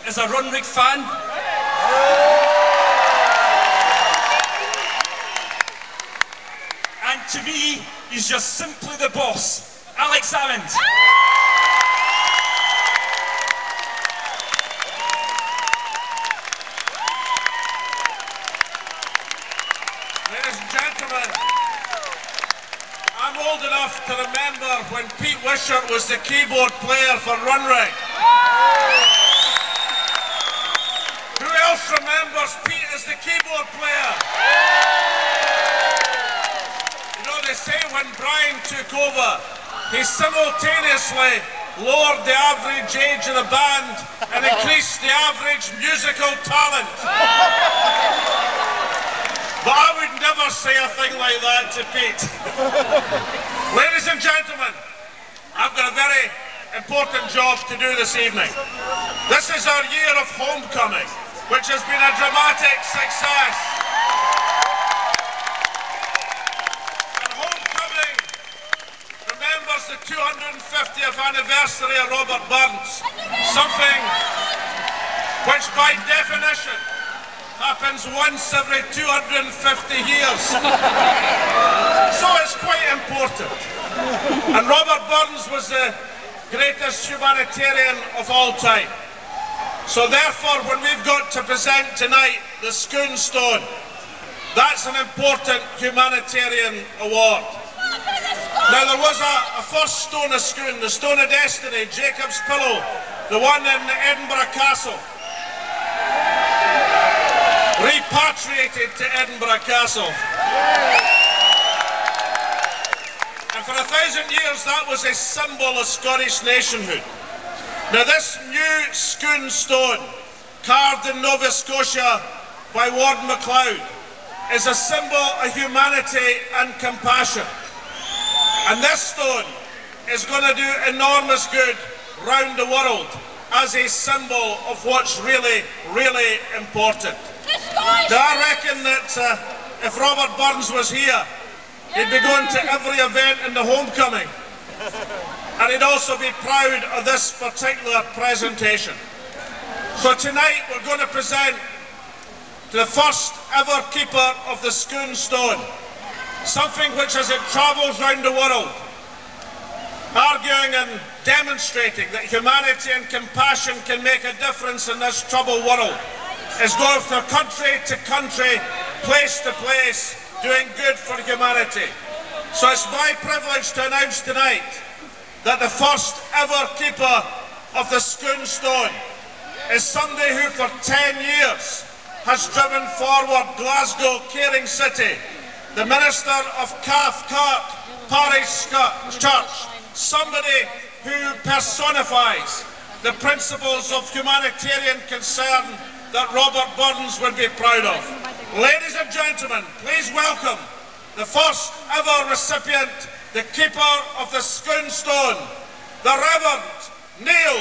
is a Runrig fan. And to me, he's just simply the boss, Alex Salmond. Ladies and gentlemen, I'm old enough to remember when Pete Wishart was the keyboard player for Runrig. Who else remembers Pete as the keyboard player? You know, they say when Brian took over, he simultaneously lowered the average age of the band and increased the average musical talent. But I would never say a thing like that to Pete. Ladies and gentlemen, I've got a very important job to do this evening. This is our year of homecoming, which has been a dramatic success. And homecoming remembers the 250th anniversary of Robert Burns, something which by definition happens once every 250 years. So it's quite important. And Robert Burns was the greatest humanitarian of all time. So therefore, when we've got to present tonight the Sconestone, that's an important humanitarian award. Now there was a first stone of Scone, the Stone of Destiny, Jacob's Pillow, the one in Edinburgh Castle. Repatriated to Edinburgh Castle. And for 1,000 years that was a symbol of Scottish nationhood. Now this new Scone stone, carved in Nova Scotia by Warden MacLeod, is a symbol of humanity and compassion. And this stone is going to do enormous good round the world as a symbol of what's really, really important. Now I reckon that if Robert Burns was here, he'd be going to every event in the homecoming. And he'd also be proud of this particular presentation. So tonight we're going to present the first ever keeper of the Scone stone, something which as it travels round the world, arguing and demonstrating that humanity and compassion can make a difference in this troubled world, is going from country to country, place to place, doing good for humanity. So it's my privilege to announce tonight that the first ever keeper of the Scone stone is somebody who for 10 years has driven forward Glasgow Caring City, the minister of Cathcart Parish Church, somebody who personifies the principles of humanitarian concern that Robert Burns would be proud of. Ladies and gentlemen, please welcome the first ever recipient, the keeper of the Scone stone, the Reverend Neil